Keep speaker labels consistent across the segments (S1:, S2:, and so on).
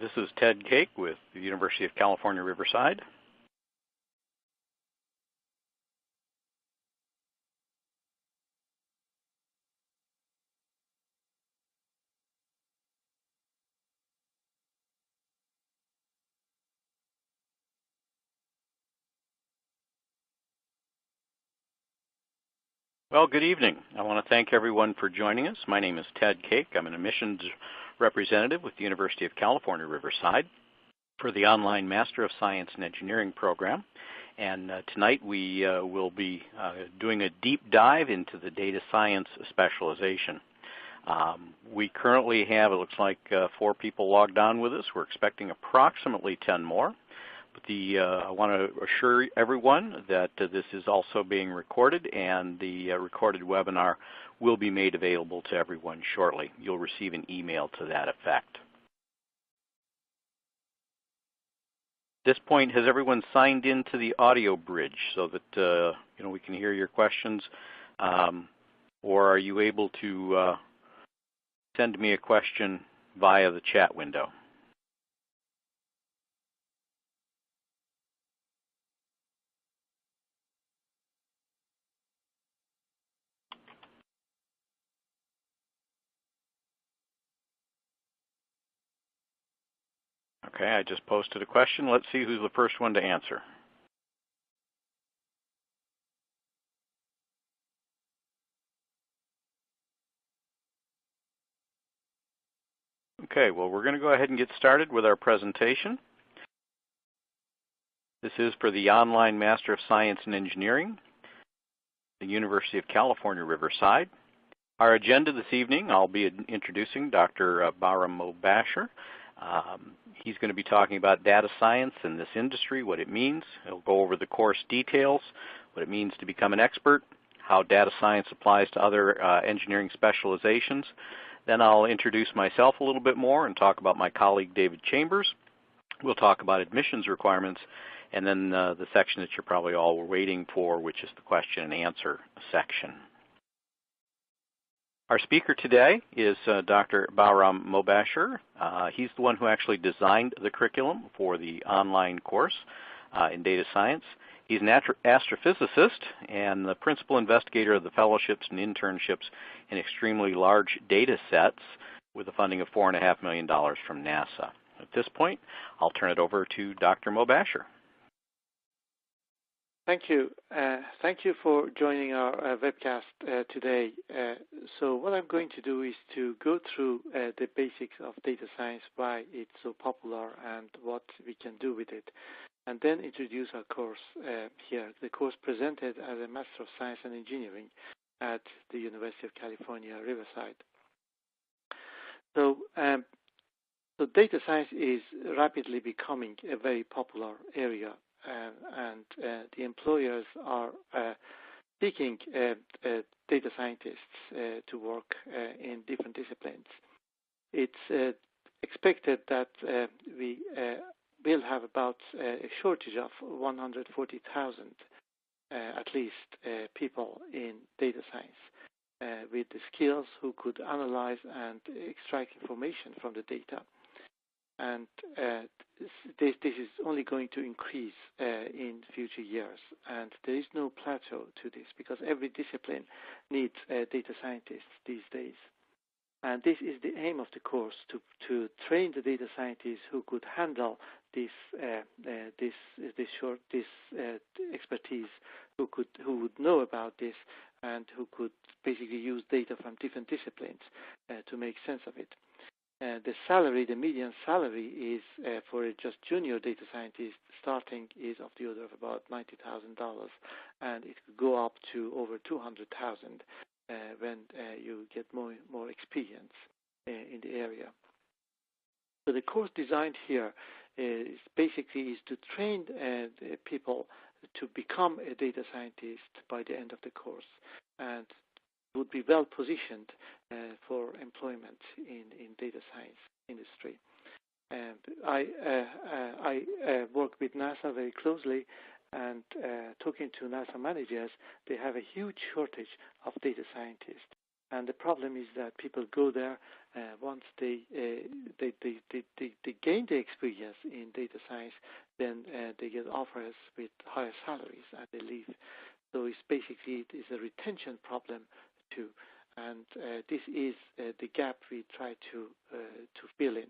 S1: This is Ted Cake with the University of California, Riverside. Well, good evening. I want to thank everyone for joining us. My name is Ted Cake. I'm an admissions representative with the University of California, Riverside for the online Master of Science in Engineering program. And tonight we will be doing a deep dive into the data science specialization. We currently have, it looks like, 4 people logged on with us. We're expecting approximately 10 more. But I want to assure everyone that this is also being recorded, and the recorded webinar will be made available to everyone shortly. You'll receive an email to that effect. At this point, has everyone signed into the audio bridge so that we can hear your questions, or are you able to send me a question via the chat window? Okay, I just posted a question. Let's see who's the first one to answer. Okay, well, we're going to go ahead and get started with our presentation. This is for the online Master of Science in Engineering, the University of California, Riverside. Our agenda this evening, I'll be introducing Dr. Bahram Mobasher. He's going to be talking about data science in this industry, what it means. He'll go over the course details, what it means to become an expert, how data science applies to other engineering specializations. Then I'll introduce myself a little bit more and talk about my colleague David Chambers. We'll talk about admissions requirements, and then the section that you're probably all waiting for, which is the question and answer section. Our speaker today is Dr. Bahram Mobasher. He's the one who actually designed the curriculum for the online course in data science. He's an astrophysicist and the principal investigator of the fellowships and internships in extremely large data sets with a funding of $4.5 million from NASA. At this point, I'll turn it over to Dr. Mobasher.
S2: Thank you. Thank you for joining our webcast today. So what I'm going to do is to go through the basics of data science, why it's so popular, and what we can do with it, and then introduce our course here, the course presented as a Master of Science in Engineering at the University of California, Riverside. So data science is rapidly becoming a very popular area. And the employers are seeking data scientists to work in different disciplines. It's expected that we will have about a shortage of 140,000 at least people in data science with the skills who could analyze and extract information from the data. And this is only going to increase in future years. And there is no plateau to this because every discipline needs data scientists these days. And this is the aim of the course, to train the data scientists who could handle this expertise, who would know about this, and who could basically use data from different disciplines to make sense of it. The median salary is for a just junior data scientist starting is of the order of about $90,000, and it could go up to over $200,000 when you get more experience in the area. So the course designed here is to train people to become a data scientist by the end of the course, and would be well positioned for employment in data science industry. I work with NASA very closely, and talking to NASA managers, they have a huge shortage of data scientists. And the problem is that people go there once they gain the experience in data science, then they get offers with higher salaries and they leave. So it's basically it is a retention problem too, and this is the gap we try to fill in.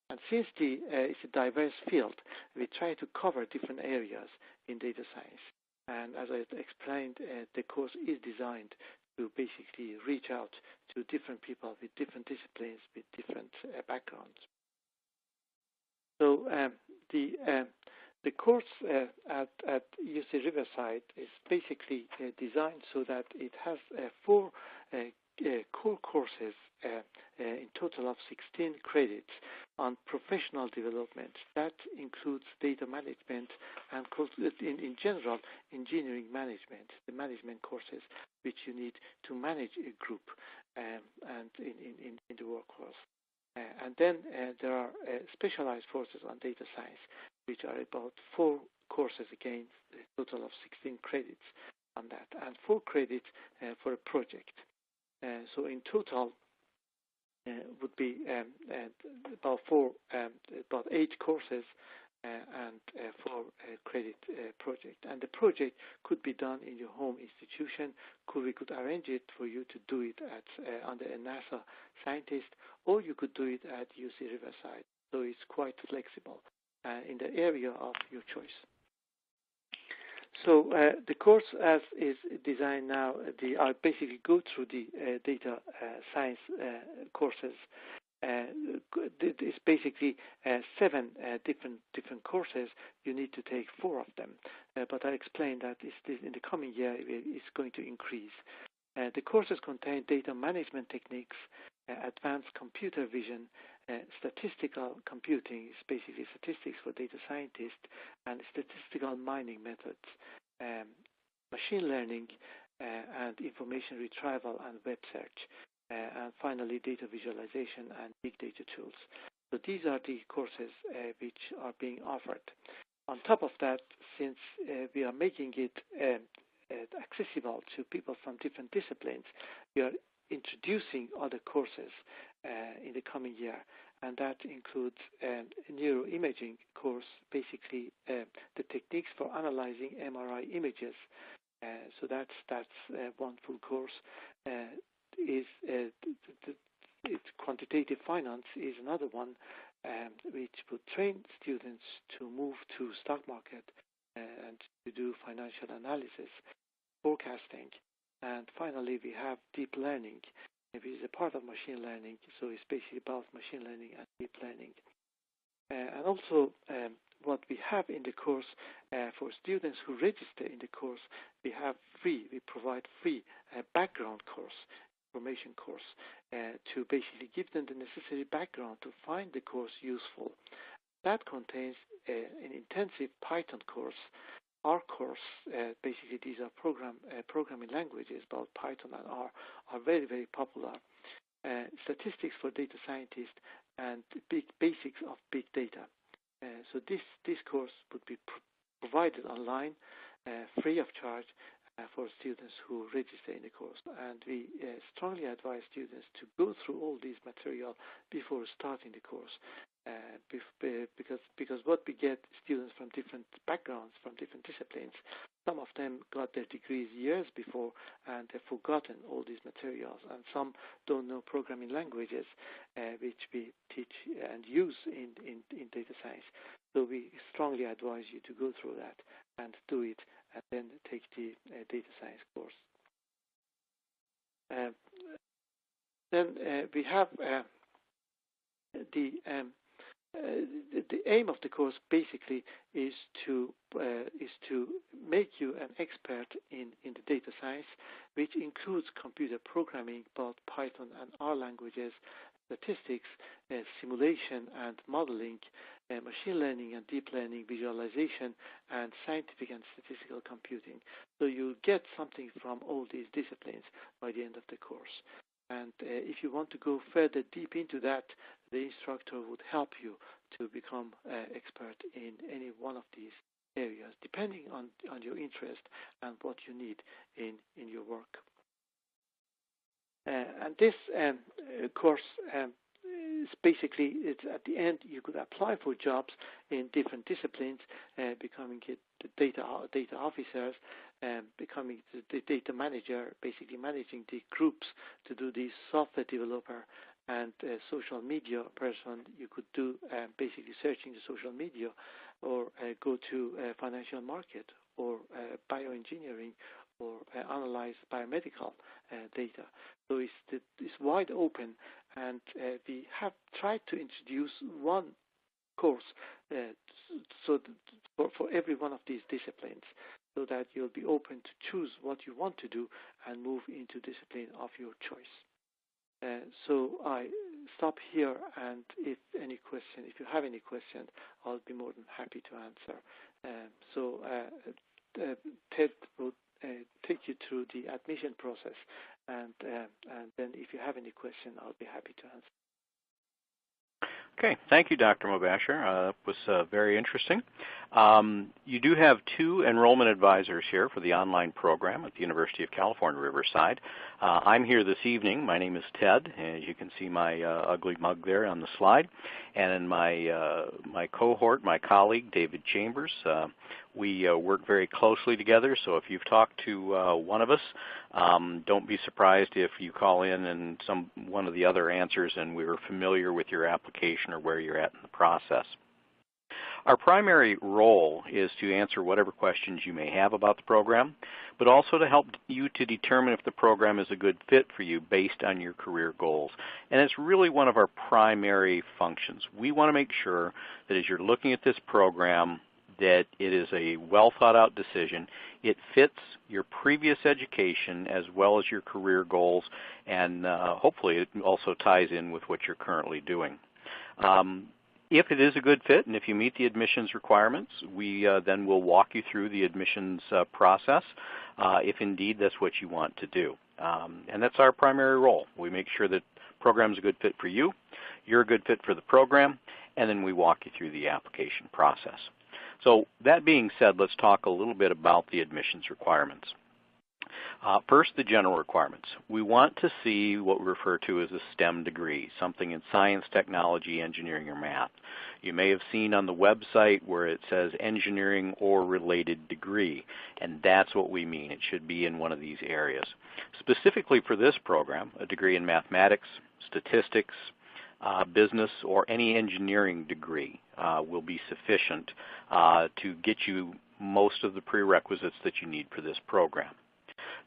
S2: And since it's a diverse field, we try to cover different areas in data science. And as I explained, the course is designed to basically reach out to different people with different disciplines, with different backgrounds. So the course at UC Riverside is basically designed so that it has 4 core courses, in total of 16 credits on professional development. That includes data management and, in general, engineering management, the management courses which you need to manage a group and in the workforce. And then there are specialized courses on data science, which are about 4 courses, again, a total of 16 credits on that, and 4 credits for a project. So in total, would be about 8 courses and 4 credit project. And the project could be done in your home institution. We could arrange it for you to do it at under a NASA scientist, or you could do it at UC Riverside. So it's quite flexible in the area of your choice. So the course as is designed now, I basically go through the data science courses. It's basically 7 different courses. You need to take 4 of them. But I explained that in the coming year it's going to increase. The courses contain data management techniques, advanced computer vision, statistical computing, is basically statistics for data scientists, and statistical mining methods, machine learning, and information retrieval and web search, and finally data visualization and big data tools. So these are the courses which are being offered. On top of that, since we are making it accessible to people from different disciplines, we are introducing other courses in the coming year, and that includes a neuroimaging course, basically the techniques for analyzing MRI images. So that's one full course. Quantitative finance is another one, which would train students to move to stock market and to do financial analysis, forecasting. And finally, we have deep learning, which is a part of machine learning. So it's basically about machine learning and deep learning. And also, what we have in the course for students who register in the course, we provide free background course, information course, to basically give them the necessary background to find the course useful. That contains an intensive Python course. R course, basically these are programming languages, both Python and R, are very, very popular. Statistics for data scientists and basics of big data. So this course would be provided online, free of charge, for students who register in the course. And we strongly advise students to go through all these material before starting the course, because what we get, students from different backgrounds, from different disciplines, some of them got their degrees years before and they've forgotten all these materials, and some don't know programming languages, which we teach and use in data science. So we strongly advise you to go through that and do it, and then take the data science course. Then we have the aim of the course basically is to make you an expert in the data science, which includes computer programming, both Python and R languages, statistics, simulation and modeling, machine learning and deep learning, visualization, and scientific and statistical computing. So you'll get something from all these disciplines by the end of the course. And if you want to go further deep into that, the instructor would help you to become expert in any one of these areas, depending on your interest and what you need in your work. And this course is basically, it's at the end you could apply for jobs in different disciplines, becoming the data officers, becoming the data manager, basically managing the groups to do the software developer, and social media person. You could do basically searching the social media, or go to financial market, or bioengineering, or analyze biomedical data. So it's wide open, and we have tried to introduce one course so for every one of these disciplines, so that you'll be open to choose what you want to do and move into discipline of your choice. So I stop here, and if you have any questions, I'll be more than happy to answer. So Ted will take you through the admission process, and then if you have any question, I'll be happy to answer.
S1: Okay, thank you, Dr. Mobasher. That was very interesting. You do have 2 enrollment advisors here for the online program at the University of California, Riverside. I'm here this evening. My name is Ted. As you can see my ugly mug there on the slide. And in my cohort, my colleague, David Chambers, we work very closely together. So if you've talked to one of us, don't be surprised if you call in and one of the other answers and we were familiar with your application or where you're at in the process. Our primary role is to answer whatever questions you may have about the program, but also to help you to determine if the program is a good fit for you based on your career goals. And it's really one of our primary functions. We want to make sure that as you're looking at this program, that it is a well thought out decision. It fits your previous education as well as your career goals, and hopefully it also ties in with what you're currently doing. If it is a good fit and if you meet the admissions requirements, we then will walk you through the admissions process if indeed that's what you want to do. And that's our primary role. We make sure that the program is a good fit for you, you're a good fit for the program, and then we walk you through the application process. So that being said, let's talk a little bit about the admissions requirements. First, the general requirements. We want to see what we refer to as a STEM degree, something in science, technology, engineering, or math. You may have seen on the website where it says engineering or related degree, and that's what we mean. It should be in one of these areas. Specifically for this program, a degree in mathematics, statistics, business, or any engineering degree will be sufficient to get you most of the prerequisites that you need for this program.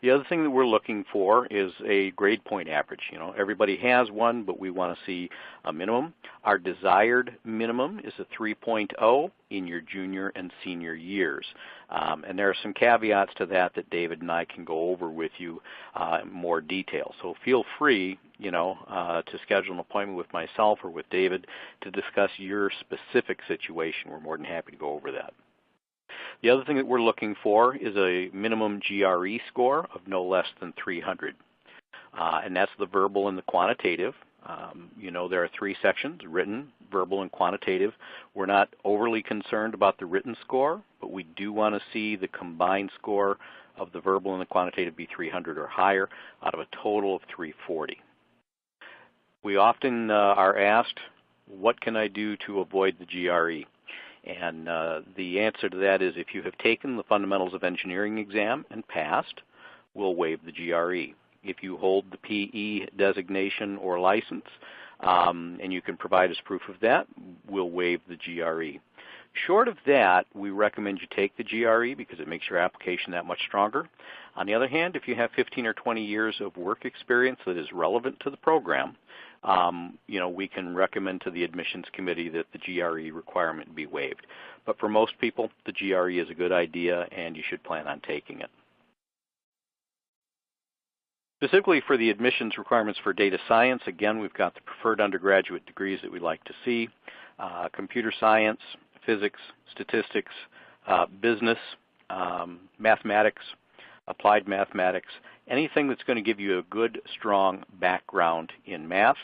S1: The other thing that we're looking for is a grade point average. You know, everybody has one, but we want to see a minimum. Our desired minimum is a 3.0 in your junior and senior years. And there are some caveats to that that David and I can go over with you in more detail. So feel free, to schedule an appointment with myself or with David to discuss your specific situation. We're more than happy to go over that. The other thing that we're looking for is a minimum GRE score of no less than 300. And that's the verbal and the quantitative. There are 3 sections, written, verbal, and quantitative. We're not overly concerned about the written score, but we do want to see the combined score of the verbal and the quantitative be 300 or higher out of a total of 340. We often are asked, what can I do to avoid the GRE? And the answer to that is if you have taken the Fundamentals of Engineering exam and passed, we'll waive the GRE. If you hold the PE designation or license, and you can provide us proof of that, we'll waive the GRE. Short of that, we recommend you take the GRE because it makes your application that much stronger. On the other hand, if you have 15 or 20 years of work experience that is relevant to the program, we can recommend to the admissions committee that the GRE requirement be waived. But for most people, the GRE is a good idea and you should plan on taking it. Specifically for the admissions requirements for data science, again, we've got the preferred undergraduate degrees that we like to see, computer science, physics, statistics, business, mathematics, applied mathematics, anything that's going to give you a good, strong background in math.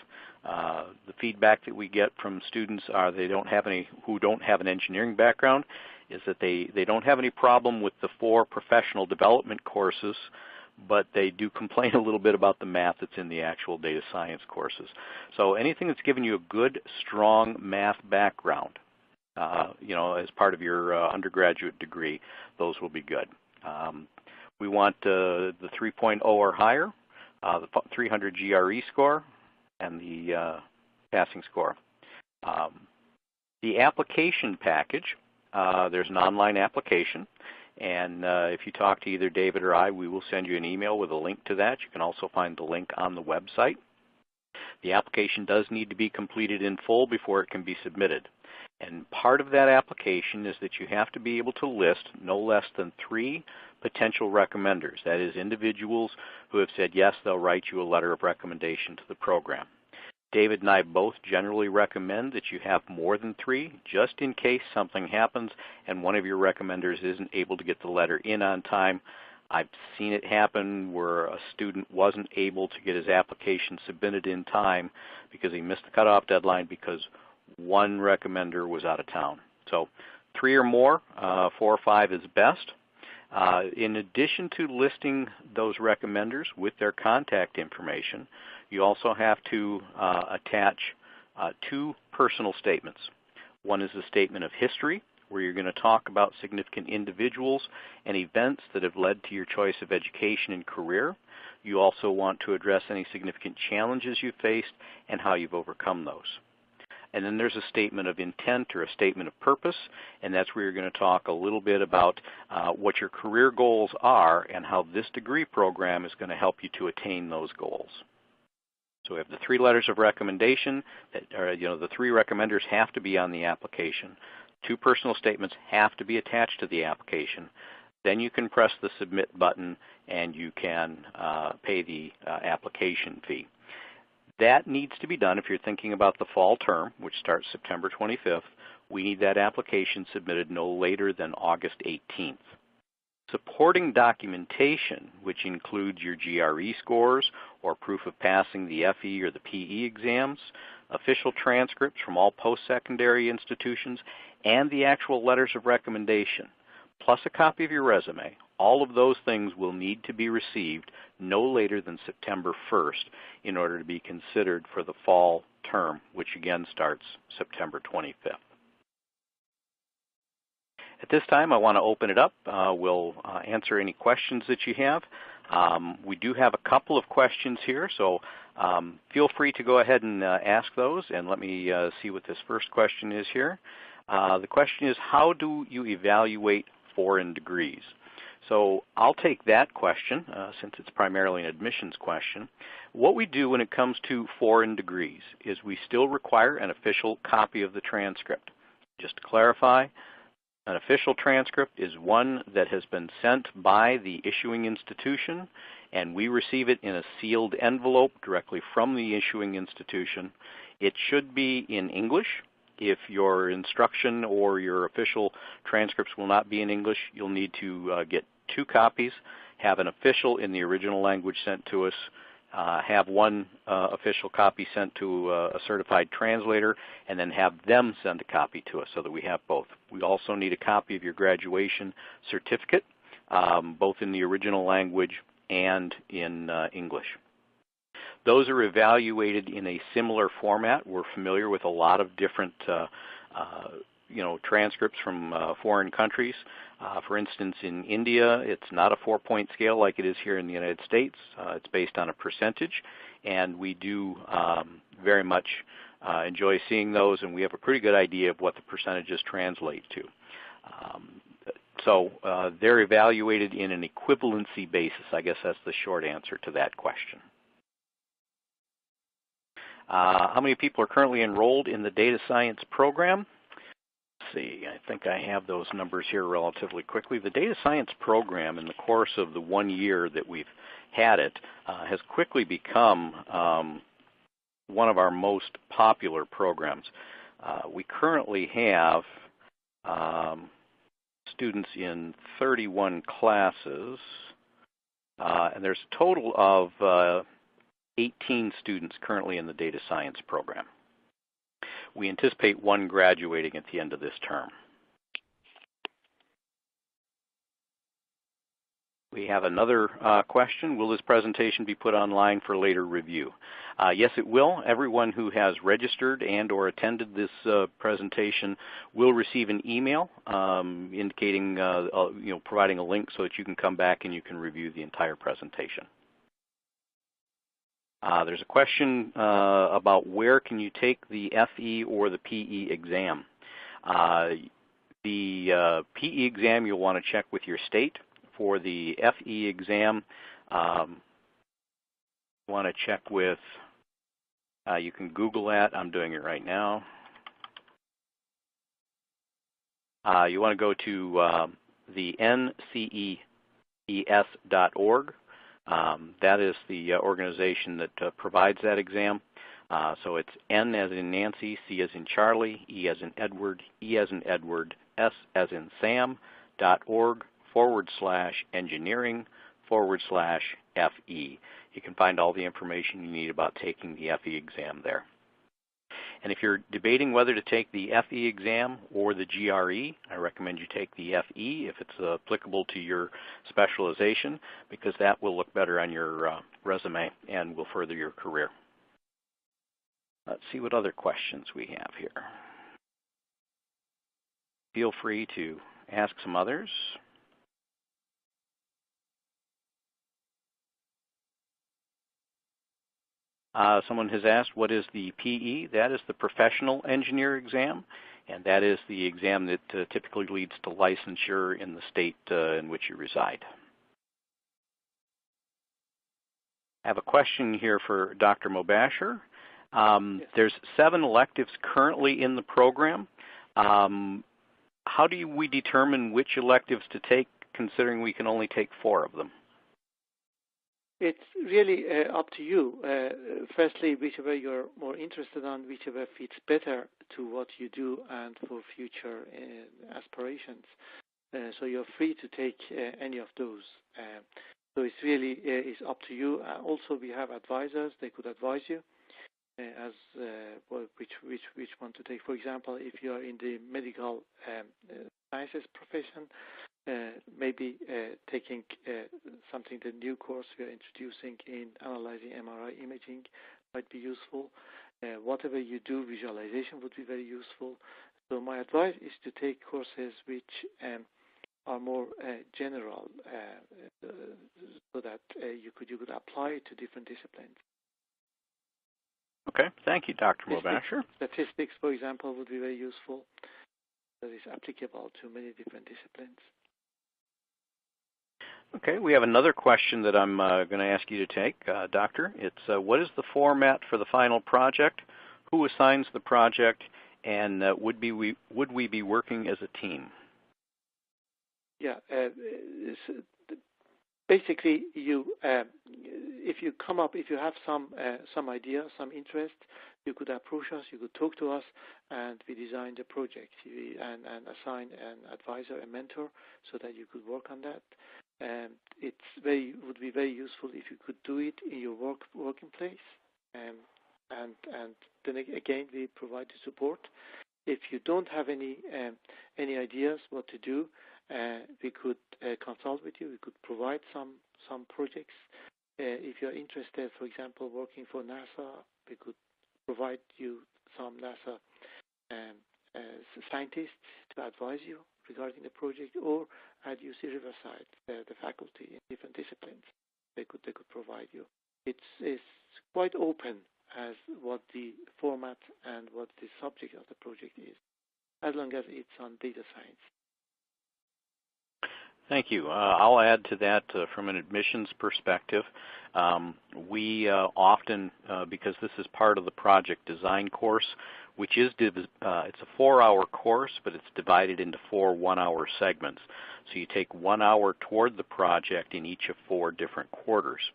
S1: The feedback that we get from students who don't have an engineering background is that they don't have any problem with the 4 professional development courses, but they do complain a little bit about the math that's in the actual data science courses. So anything that's given you a good, strong math background, as part of your undergraduate degree, those will be good. We want the 3.0 or higher, the 300 GRE score, and the passing score. The application package, there's an online application, and if you talk to either David or I, we will send you an email with a link to that. You can also find the link on the website. The application does need to be completed in full before it can be submitted. And part of that application is that you have to be able to list no less than 3 potential recommenders. That is, individuals who have said yes, they'll write you a letter of recommendation to the program. David and I both generally recommend that you have more than 3, just in case something happens and one of your recommenders isn't able to get the letter in on time. I've seen it happen where a student wasn't able to get his application submitted in time because he missed the cutoff deadline because one recommender was out of town. So 3 or more, 4 or 5 is best. In addition to listing those recommenders with their contact information, you also have to attach 2 personal statements. One is a statement of history, where you're going to talk about significant individuals and events that have led to your choice of education and career. You also want to address any significant challenges you've faced and how you've overcome those. And then there's a statement of intent or a statement of purpose, and that's where you're going to talk a little bit about what your career goals are and how this degree program is going to help you to attain those goals. So we have the 3 letters of recommendation, the 3 recommenders have to be on the application. 2 personal statements have to be attached to the application. Then you can press the submit button and you can pay the application fee. That needs to be done if you're thinking about the fall term, which starts September 25th. We need that application submitted no later than August 18th. Supporting documentation, which includes your GRE scores or proof of passing the FE or the PE exams, official transcripts from all post-secondary institutions, and the actual letters of recommendation, plus a copy of your resume, all of those things will need to be received no later than September 1st in order to be considered for the fall term, which again starts September 25th. At this time, I want to open it up. We'll answer any questions that you have. We do have a couple of questions here, so feel free to go ahead and ask those, and let me see what this first question is here. The question is, how do you evaluate foreign degrees? So I'll take that question since it's primarily an admissions question. What we do when it comes to foreign degrees is we still require an official copy of the transcript. Just to clarify, an official transcript is one that has been sent by the issuing institution, and we receive it in a sealed envelope directly from the issuing institution. It should be in English. If your instruction or your official transcripts will not be in English, you'll need to get 2 copies, have an official in the original language sent to us, have one official copy sent to a certified translator, and then have them send a copy to us so that we have both. We also need a copy of your graduation certificate, both in the original language and in English. Those are evaluated in a similar format. We're familiar with a lot of different transcripts from foreign countries. For instance, in India, it's not a 4-point scale like it is here in the United States. It's based on a percentage, and we do very much enjoy seeing those, and we have a pretty good idea of what the percentages translate to. So they're evaluated in an equivalency basis. I guess that's the short answer to that question. How many people are currently enrolled in the data science program? Let's see, I think I have those numbers here relatively quickly. The data science program, in the course of the 1 year that we've had it, has quickly become one of our most popular programs. We currently have students in 31 classes, and there's a total of 18 students currently in the data science program. We anticipate 1 graduating at the end of this term. We have another question. Will this presentation be put online for later review? Yes, it will. Everyone who has registered and or attended this presentation will receive an email indicating, providing a link so that you can come back and you can review the entire presentation. There's a question about where can you take the FE or the PE exam. The PE exam you'll want to check with your state. For the FE exam, you want to check with, you can Google that. I'm doing it right now. You want to go to the nces.org. That is the organization that provides that exam. So it's N as in Nancy, C as in Charlie, E as in Edward, E as in Edward, S as in Sam.org/engineering/FE. You can find all the information you need about taking the FE exam there. And if you're debating whether to take the FE exam or the GRE, I recommend you take the FE if it's applicable to your specialization, because that will look better on your resume and will further your career. Let's see what other questions we have here. Feel free to ask some others. Someone has asked, what is the PE? That is the professional engineer exam, and that is the exam that typically leads to licensure in the state in which you reside. I have a question here for Dr. Mobasher.
S2: Yes.
S1: There's 7 electives currently in the program. How do we determine which electives to take, considering we can only take 4 of them?
S2: It's really up to you. Firstly, whichever you're more interested on, whichever fits better to what you do and for future aspirations. So you're free to take any of those. So it's really is up to you. Also, we have advisors. They could advise you as which one to take. For example, if you are in the medical sciences profession, maybe taking something, the new course we are introducing in analyzing MRI imaging might be useful. Whatever you do, visualization would be very useful. So my advice is to take courses which are more general, so that you could apply it to different disciplines.
S1: Okay, thank you, Dr. Mobasher.
S2: Statistics, for example, would be very useful. That is applicable to many different disciplines.
S1: Okay, we have another question that I'm going to ask you to take, Doctor. It's what is the format for the final project? Who assigns the project? And would we be working as a team?
S2: Yeah, basically, if you have some idea, some interest, you could approach us, you could talk to us, and we design the project and assign an advisor, a mentor, so that you could work on that. Would be very useful if you could do it in your working place, and then again we provide the support. If you don't have any ideas what to do, we could consult with you. We could provide some projects. If you're interested, for example, working for NASA, we could provide you some NASA scientists to advise you regarding the project, or at UC Riverside, the faculty in different disciplines, they could provide you. It's quite open as what the format and what the subject of the project is, as long as it's on data science.
S1: Thank you. I'll add to that from an admissions perspective. We often, because this is part of the project design course, which is it's a 4-hour course, but it's divided into 4 one-hour segments. So you take 1 hour toward the project in each of 4 different quarters.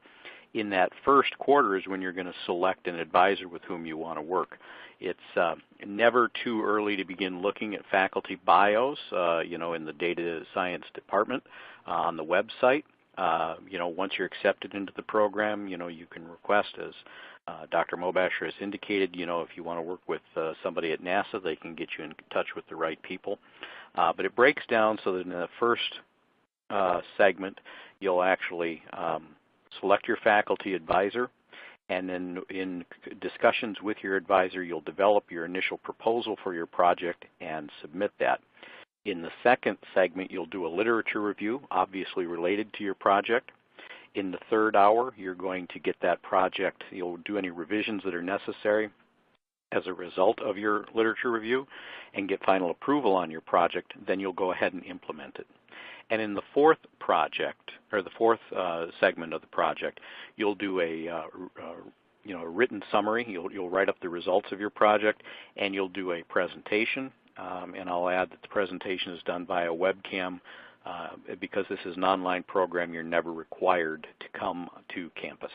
S1: In that first quarter is when you're going to select an advisor with whom you want to work. It's never too early to begin looking at faculty bios, in the data science department on the website. Once you're accepted into the program, you can request, as Dr. Mobasher has indicated, if you want to work with somebody at NASA, they can get you in touch with the right people. But it breaks down so that in the first segment, you'll actually select your faculty advisor, and then in discussions with your advisor, you'll develop your initial proposal for your project and submit that. In the second segment, you'll do a literature review, obviously related to your project. In the third hour, you're going to get that project. You'll do any revisions that are necessary as a result of your literature review and get final approval on your project. Then you'll go ahead and implement it. And in the fourth project, or the fourth segment of the project, you'll do a written summary. You'll write up the results of your project, and you'll do a presentation. And I'll add that the presentation is done via webcam. Because this is an online program, you're never required to come to campus.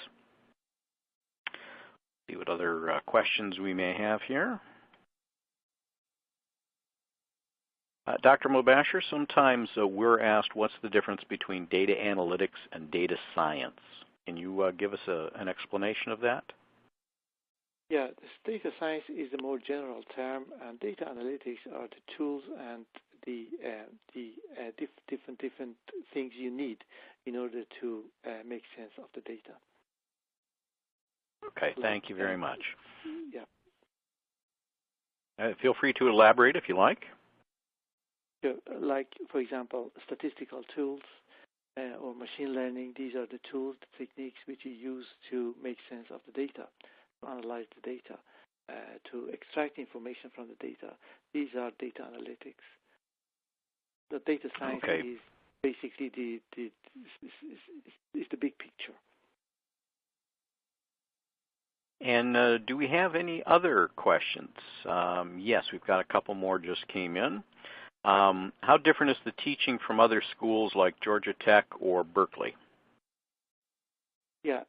S1: See what other questions we may have here. Dr. Mobasher, sometimes we're asked what's the difference between data analytics and data science. Can you give us an explanation of that?
S2: Yeah, data science is a more general term, and data analytics are the tools and the different things you need in order to make sense of the data.
S1: Okay, thank you very much.
S2: Yeah.
S1: Feel free to elaborate if you like.
S2: Like, for example, statistical tools or machine learning. These are the tools, the techniques which you use to make sense of the data, to analyze the data, to extract information from the data. These are data analytics. The data science is basically the big picture.
S1: And do we have any other questions? Yes, we've got a couple more just came in. How different is the teaching from other schools like Georgia Tech or Berkeley?
S2: Yeah,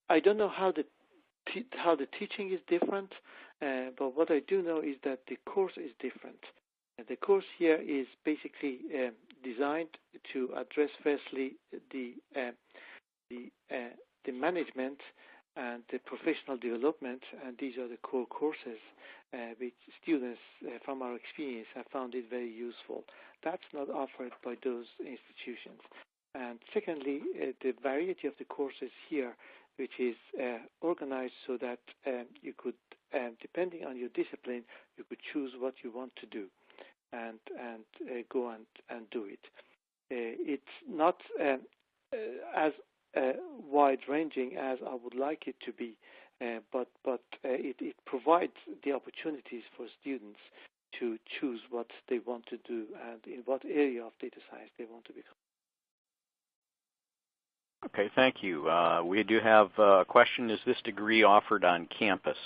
S2: I don't know how the teaching is different, but what I do know is that the course is different. The course here is basically designed to address firstly the management and the professional development, and these are the core courses which students from our experience have found it very useful. That's not offered by those institutions. And secondly, the variety of the courses here, which is organized so that you could, depending on your discipline, you could choose what you want to do and go and do it. It's not as wide-ranging as I would like it to be, but it provides the opportunities for students to choose what they want to do and in what area of data science they want to become.
S1: Okay, thank you. We do have a question. Is this degree offered on campus?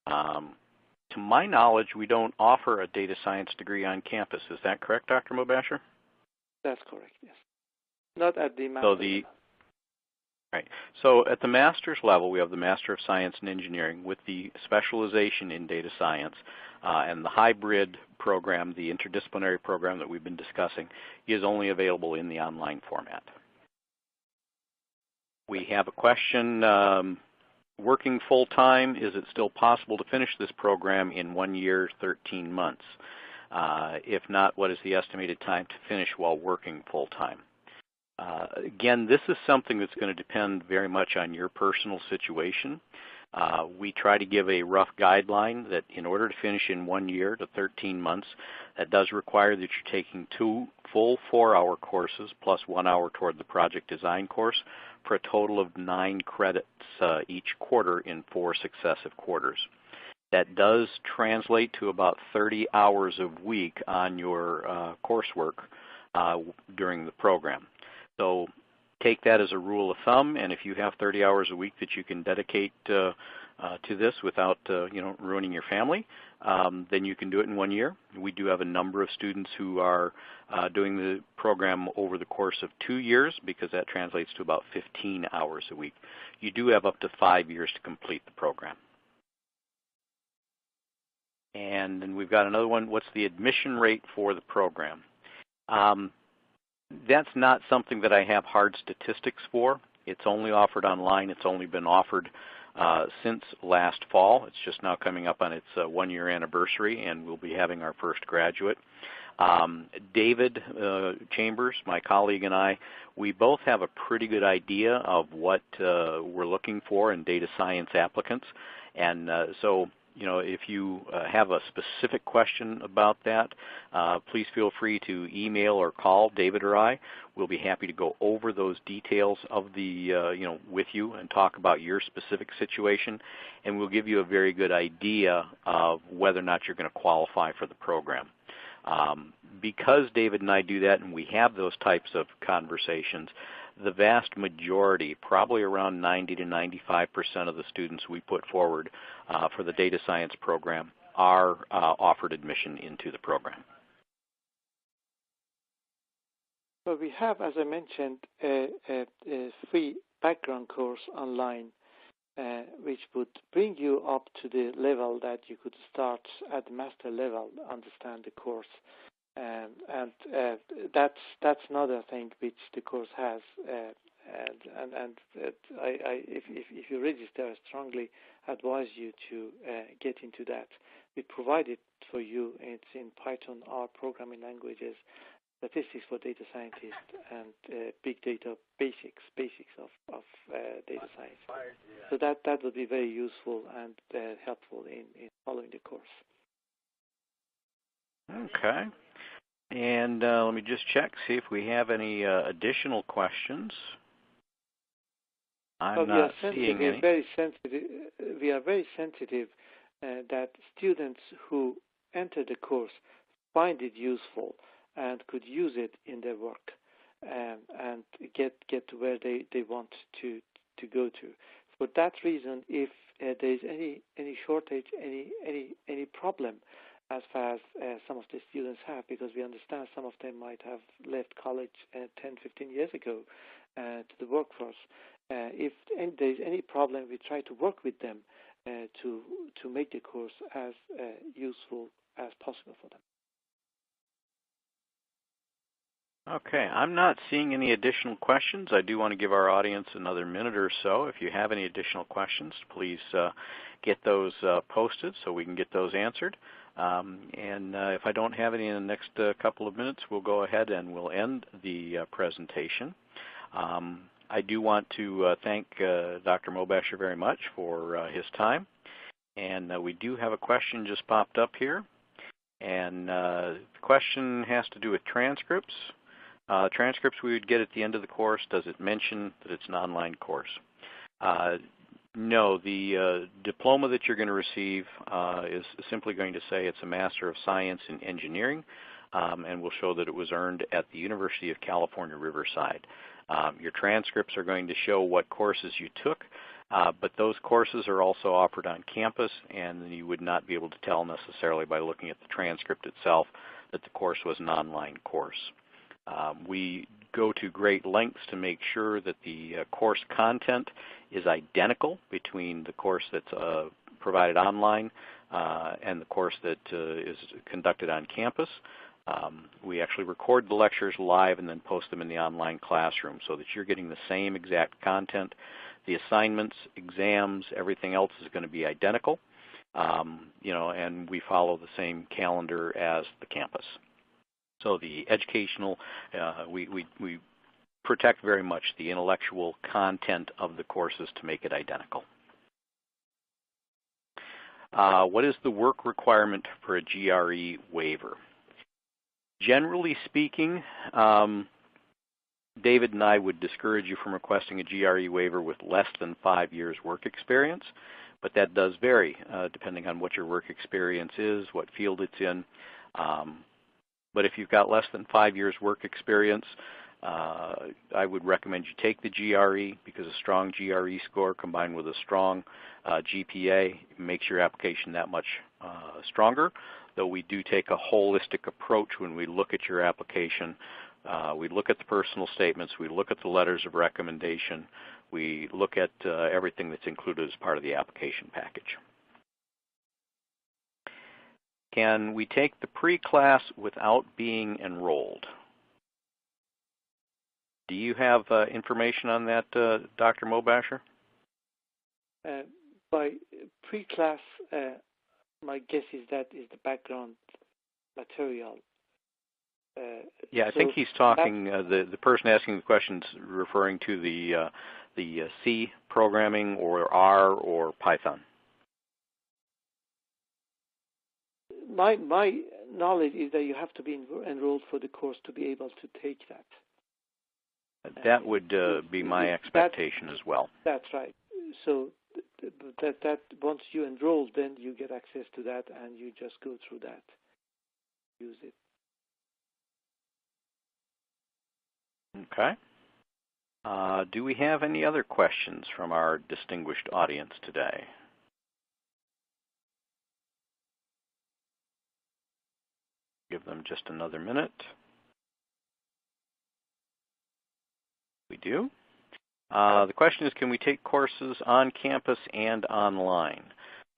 S1: To my knowledge, we don't offer a data science degree on campus. Is that correct, Dr. Mobasher?
S2: That's correct, yes. Not at the master's level.
S1: Right. So at the master's level, we have the Master of Science in Engineering with the specialization in data science, and the hybrid program, the interdisciplinary program that we've been discussing, is only available in the online format. We have a question, working full-time, is it still possible to finish this program in 1 year, 13 months? If not, what is the estimated time to finish while working full-time? Again, this is something that's going to depend very much on your personal situation. We try to give a rough guideline that in order to finish in 1 year to 13 months, that does require that you're taking 2 full 4-hour courses plus 1 hour toward the project design course for a total of 9 credits each quarter in 4 successive quarters. That does translate to about 30 hours a week on your coursework during the program. So take that as a rule of thumb, and if you have 30 hours a week that you can dedicate to this without ruining your family, then you can do it in 1 year. We do have a number of students who are doing the program over the course of 2 years because that translates to about 15 hours a week. You do have up to 5 years to complete the program. And then we've got another one. What's the admission rate for the program? That's not something that I have hard statistics for. It's only offered online. It's only been offered since last fall. It's just now coming up on its one-year anniversary, and we'll be having our first graduate. David Chambers, my colleague, and I, we both have a pretty good idea of what we're looking for in data science applicants. And so, if you have a specific question about that, please feel free to email or call David or I. We'll be happy to go over those details of the, with you and talk about your specific situation, and we'll give you a very good idea of whether or not you're going to qualify for the program. Because David and I do that and we have those types of conversations, the vast majority, probably around 90 to 95% of the students we put forward for the data science program are offered admission into the program.
S2: Well, we have, as I mentioned, a free background course online, which would bring you up to the level that you could start at the master level, understand the course. And that's another thing which the course has. If you register, I strongly advise you to get into that. We provide it for you. It's in Python, R, programming languages, statistics for data scientists, and big data basics of data science. So that would be very useful and helpful in following the course.
S1: Okay. And let me just check, see if we have any additional questions. I'm not seeing any.
S2: We are very sensitive that students who enter the course find it useful and could use it in their work and get to where they want to go to. For that reason, if there is any shortage, any problem, as far as some of the students have, because we understand some of them might have left college 10, 15 years ago to the workforce. If there is any problem, we try to work with them to make the course as useful as possible for them.
S1: Okay, I'm not seeing any additional questions. I do want to give our audience another minute or so. If you have any additional questions, please get those posted so we can get those answered. And if I don't have any in the next couple of minutes, we'll go ahead and we'll end the presentation. I do want to thank Dr. Mobasher very much for his time. And we do have a question just popped up here. And the question has to do with transcripts. Transcripts we would get at the end of the course, does it mention that it's an online course? No, the diploma that you're going to receive is simply going to say it's a Master of Science in Engineering, and will show that it was earned at the University of California, Riverside. Your transcripts are going to show what courses you took, but those courses are also offered on campus, and you would not be able to tell necessarily by looking at the transcript itself that the course was an online course. We go to great lengths to make sure that the course content is identical between the course that's provided online and the course that is conducted on campus. We actually record the lectures live and then post them in the online classroom so that you're getting the same exact content. The assignments, exams, everything else is going to be identical, and we follow the same calendar as the campus. So the educational, we protect very much the intellectual content of the courses to make it identical. What is the work requirement for a GRE waiver? Generally speaking, David and I would discourage you from requesting a GRE waiver with less than 5 years work experience, but that does vary depending on what your work experience is, what field it's in. But if you've got less than 5 years work experience, I would recommend you take the GRE, because a strong GRE score combined with a strong GPA makes your application that much stronger, though we do take a holistic approach when we look at your application. We look at the personal statements, we look at the letters of recommendation, we look at everything that's included as part of the application package. Can we take the pre-class without being enrolled? Do you have information on that, Dr. Mobasher?
S2: By pre-class, my guess is that is the background material.
S1: Yeah, I think he's talking, the person asking the questions referring to the C programming or R or Python.
S2: My knowledge is that you have to be enrolled for the course to be able to take that.
S1: That would be my expectation as well.
S2: That's right. So that once you enroll, then you get access to that, and you just go through that, use it.
S1: Okay. Do we have any other questions from our distinguished audience today? Give them just another minute. We do. The question is, can we take courses on campus and online?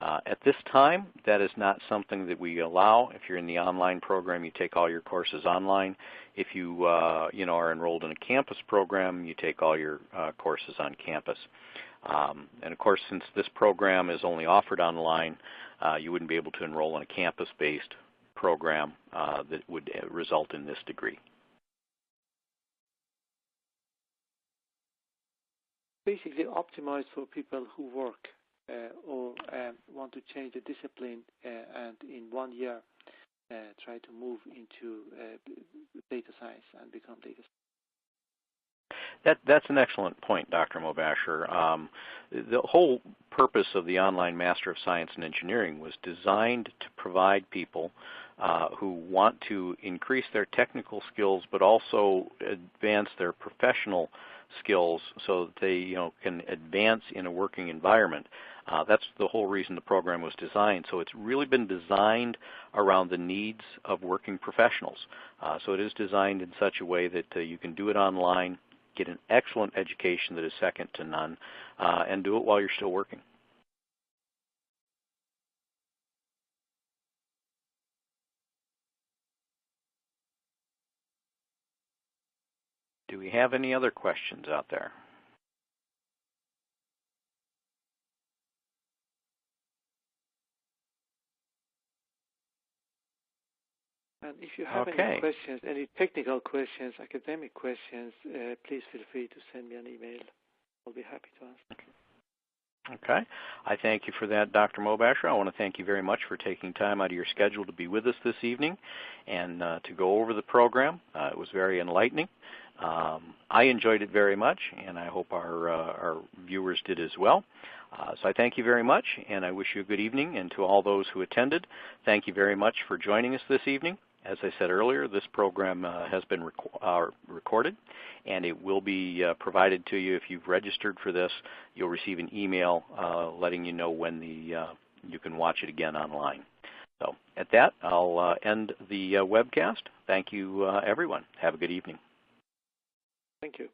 S1: At this time, that is not something that we allow. If you're in the online program, you take all your courses online. If you, are enrolled in a campus program, you take all your courses on campus. And of course, since this program is only offered online, you wouldn't be able to enroll in a campus-based program that would result in this degree.
S2: Basically optimized for people who work or want to change the discipline and in 1 year try to move into data science and become data science.
S1: That's an excellent point, Dr. Mobasher. The whole purpose of the online Master of Science in Engineering was designed to provide people who want to increase their technical skills but also advance their professional skills so that they can advance in a working environment. That's the whole reason the program was designed. So it's really been designed around the needs of working professionals. So it is designed in such a way that you can do it online, get an excellent education that is second to none, and do it while you're still working. Do we have any other questions out there?
S2: And if you have any questions, any technical questions, academic questions, please feel free to send me an email. I'll be happy to answer.
S1: Okay. I thank you for that, Dr. Mobasher. I want to thank you very much for taking time out of your schedule to be with us this evening and to go over the program. It was very enlightening. I enjoyed it very much, and I hope our viewers did as well. So I thank you very much, and I wish you a good evening. And to all those who attended, thank you very much for joining us this evening. As I said earlier, this program has been recorded, and it will be provided to you. If you've registered for this, you'll receive an email letting you know when you can watch it again online. So at that, I'll end the webcast. Thank you, everyone. Have a good evening.
S2: Thank you.